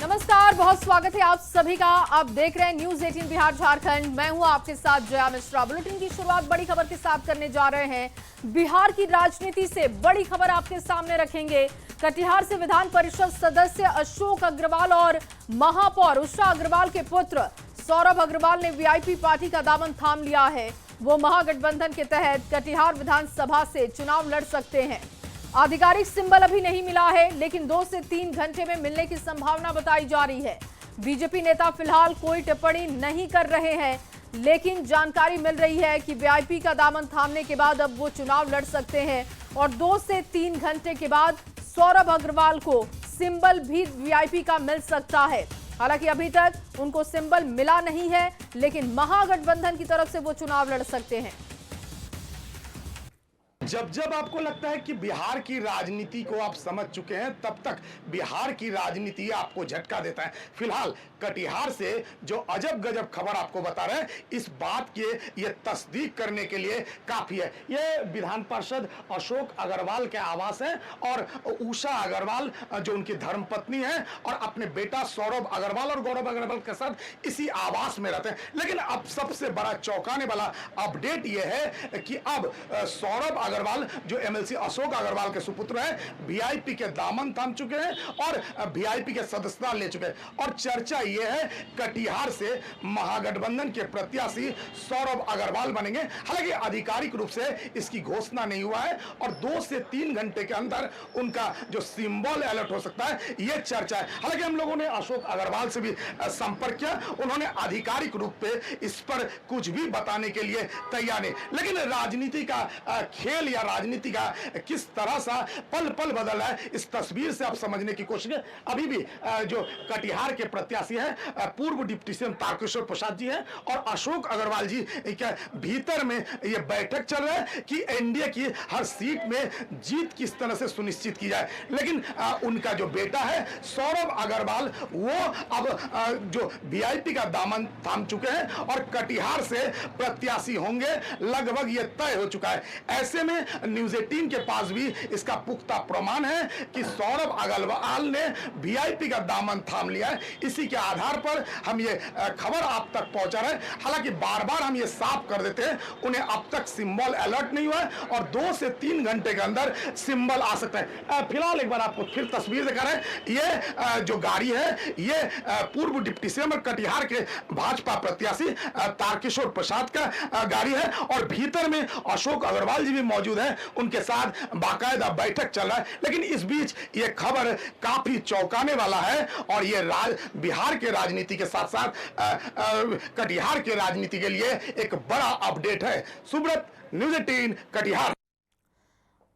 नमस्कार, बहुत स्वागत है आप सभी का। आप देख रहे हैं न्यूज 18 बिहार झारखंड। मैं हूं आपके साथ जया मिश्रा। बुलेटिन की शुरुआत बड़ी खबर के साथ करने जा रहे हैं। बिहार की राजनीति से बड़ी खबर आपके सामने रखेंगे। कटिहार से विधान परिषद सदस्य अशोक अग्रवाल और महापौर उषा अग्रवाल के पुत्र सौरभ अग्रवाल ने वीआईपी पार्टी का दामन थाम लिया है। वो महागठबंधन के तहत कटिहार विधानसभा से चुनाव लड़ सकते हैं। आधिकारिक सिंबल अभी नहीं मिला है, लेकिन 2 से 3 घंटे में मिलने की संभावना बताई जा रही है। बीजेपी नेता फिलहाल कोई टिप्पणी नहीं कर रहे हैं, लेकिन जानकारी मिल रही है कि वीआईपी का दामन थामने के बाद अब वो चुनाव लड़ सकते हैं और 2 से 3 घंटे के बाद सौरभ अग्रवाल को सिंबल भी वीआईपी का मिल सकता है। हालांकि अभी तक उनको सिंबल मिला नहीं है, लेकिन महागठबंधन की तरफ से वो चुनाव लड़ सकते हैं। जब जब आपको लगता है कि बिहार की राजनीति को आप समझ चुके हैं, तब तक बिहार की राजनीति आपको झटका देता है। फिलहाल कटिहार से जो अजब गजब खबर आपको बता रहे हैं, इस बात के ये तस्दीक करने के लिए काफी है। ये विधान पार्षद अशोक अग्रवाल के आवास है और उषा अग्रवाल जो उनकी धर्मपत्नी है और अपने बेटा सौरभ अग्रवाल और गौरव अग्रवाल के साथ इसी आवास में रहते हैं। लेकिन अब सबसे बड़ा चौंकाने वाला अपडेट यह है कि अब सौरभ अग्रवाल जो एमएलसी अशोक अग्रवाल के सुपुत्र हैं, वीआईपी के दामन थाम चुके हैं और वीआईपी के सदस्यता ले चुके हैं। और चर्चा यह है कटिहार से महागठबंधन के प्रत्याशी सौरभ अग्रवाल बनेंगे। हालांकि आधिकारिक रूप से इसकी घोषणा नहीं हुआ है और 2 से 3 घंटे के अंदर उनका जो सिंबल अलर्ट हो सकता है, यह चर्चा है। हालांकि हम लोगों ने अशोक अग्रवाल से भी संपर्क किया, उन्होंने आधिकारिक रूप पे इस पर कुछ भी बताने के लिए तैयार नहीं। लेकिन राजनीति का खेल या राजनीति का किस तरह सा पल पल बदल रहा है, इस तस्वीर से आप समझने की कोशिश करें। अभी भी जो कटिहार के प्रत्याशी हैं, पूर्व डिप्टी सीएम तारकिशोर प्रसाद जी हैं और अशोक अग्रवाल जी के भीतर में ये बैठक चल रहा है कि एनडीए की हर सीट में जीत किस तरह से सुनिश्चित की जाए। लेकिन उनका जो बेटा है सौरभ अग्रवाल, वो अब जो वीआईपी का दामन थाम चुके हैं और कटिहार से प्रत्याशी होंगे, लगभग ये तय हो चुका है। ऐसे में न्यूज 18 के पास भी इसका पुख्ता प्रमाण है कि सौरभ अग्रवाल ने वीआईपी का दामन थाम लिया है। इसी के आधार पर हम ये खबर आप तक पहुंचा रहे हैं। हालांकि बार बार हम ये साफ कर देते हैं, उन्हें अब तक सिंबल अलर्ट नहीं हुआ है और 2 से 3 घंटे के अंदर सिंबल आ सकता है। फिलहाल एक बार आपको फिर तस्वीर दिखा रहे हैं। ये जो गाड़ी है, ये पूर्व डिप्टी सीएम और कटिहार के भाजपा प्रत्याशी तारकिशोर प्रसाद का गाड़ी है और भीतर में अशोक अग्रवाल जी भी मौजूद हैं, उनके साथ बाकायदा बैठक चल रहा है। लेकिन इस बीच ये खबर काफी चौंकाने वाला है और ये बिहार के राजनीति के साथ साथ कटिहार के राजनीति के लिए एक बड़ा अपडेट है। सुब्रत, न्यूज 18 कटिहार।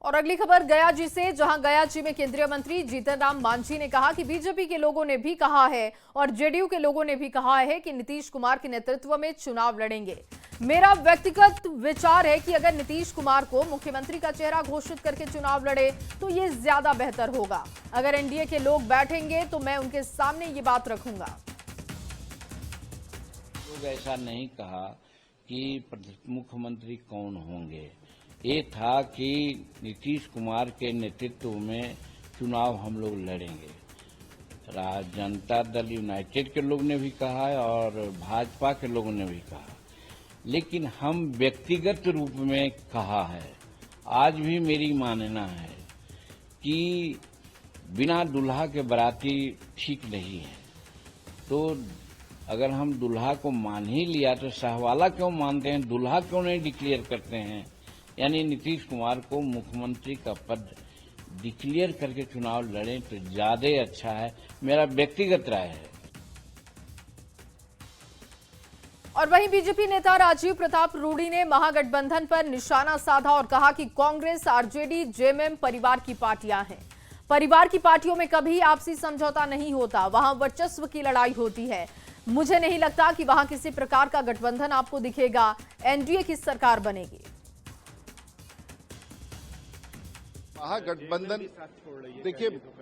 और अगली खबर गया जी से, जहां गया जी में केंद्रीय मंत्री जीतन राम मांझी ने कहा कि बीजेपी के लोगों ने भी कहा है और जेडीयू के लोगों ने भी कहा है कि नीतीश कुमार के नेतृत्व में चुनाव लड़ेंगे। मेरा व्यक्तिगत विचार है कि अगर नीतीश कुमार को मुख्यमंत्री का चेहरा घोषित करके चुनाव लड़े तो ये ज्यादा बेहतर होगा। अगर एनडीए के लोग बैठेंगे तो मैं उनके सामने ये बात रखूंगा। लोग ऐसा नहीं कहा कि मुख्यमंत्री कौन होंगे, ये था कि नीतीश कुमार के नेतृत्व में चुनाव हम लोग लड़ेंगे। जनता दल यूनाइटेड के लोग ने भी कहा है और भाजपा के लोगों ने भी कहा, लेकिन हम व्यक्तिगत रूप में कहा है। आज भी मेरी मानना है कि बिना दुल्हा के बाराती ठीक नहीं है। तो अगर हम दुल्हा को मान ही लिया तो शाहवाला क्यों मानते हैं, दुल्हा क्यों नहीं डिक्लेयर करते हैं। यानी नीतीश कुमार को मुख्यमंत्री का पद डिक्लेयर करके चुनाव लड़ें तो ज्यादा अच्छा है, मेरा व्यक्तिगत राय है। और वहीं बीजेपी नेता राजीव प्रताप रूडी ने महागठबंधन पर निशाना साधा और कहा कि कांग्रेस, आरजेडी, जेएमएम परिवार की पार्टियां हैं। परिवार की पार्टियों में कभी आपसी समझौता नहीं होता, वहां वर्चस्व की लड़ाई होती है। मुझे नहीं लगता कि वहां किसी प्रकार का गठबंधन आपको दिखेगा। एनडीए की सरकार बनेगी। महागठबंधन,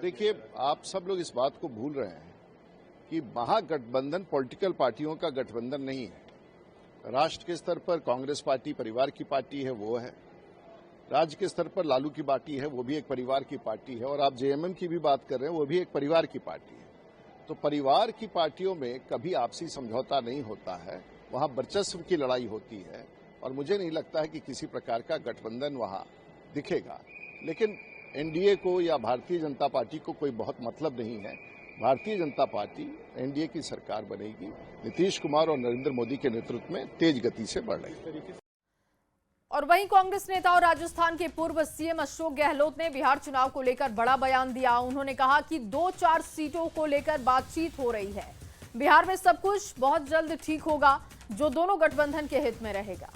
देखिए आप सब लोग इस बात को भूल रहे हैं कि महागठबंधन पॉलिटिकल पार्टियों का गठबंधन नहीं है। राष्ट्र के स्तर पर कांग्रेस पार्टी परिवार की पार्टी है, वो है। राज्य के स्तर पर लालू की पार्टी है, वो भी एक परिवार की पार्टी है। और आप जेएमएम की भी बात कर रहे हैं, वो भी एक परिवार की पार्टी है। तो परिवार की पार्टियों में कभी आपसी समझौता नहीं होता है, वहां वर्चस्व की लड़ाई होती है और मुझे नहीं लगता है कि किसी प्रकार का गठबंधन वहां दिखेगा। लेकिन एनडीए को या भारतीय जनता पार्टी को कोई बहुत मतलब नहीं है। भारतीय जनता पार्टी एनडीए की सरकार बनेगी, नीतीश कुमार और नरेंद्र मोदी के नेतृत्व में तेज गति से बढ़ रही है। और वहीं कांग्रेस नेता और राजस्थान के पूर्व सीएम अशोक गहलोत ने बिहार चुनाव को लेकर बड़ा बयान दिया। उन्होंने कहा कि 2-4 सीटों को लेकर बातचीत हो रही है। बिहार में सब कुछ बहुत जल्द ठीक होगा, जो दोनों गठबंधन के हित में रहेगा।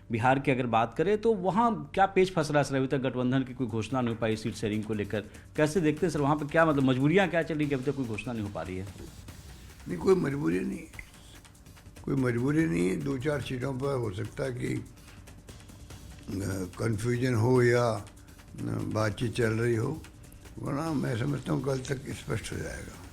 बिहार की अगर बात करें तो वहाँ क्या पेच फंस रहा है सर? अभी तक गठबंधन की कोई घोषणा नहीं हो पाई सीट शेयरिंग को लेकर, कैसे देखते हैं सर? वहाँ पे क्या मतलब मजबूरियाँ क्या चली कि अभी तक कोई घोषणा नहीं हो पा रही है? नहीं, कोई मजबूरी नहीं है, कोई मजबूरी नहीं है। 2-4 सीटों पर हो सकता है कि कन्फ्यूजन हो या बातचीत चल रही हो, वरना मैं समझता हूँ कल तक स्पष्ट हो जाएगा।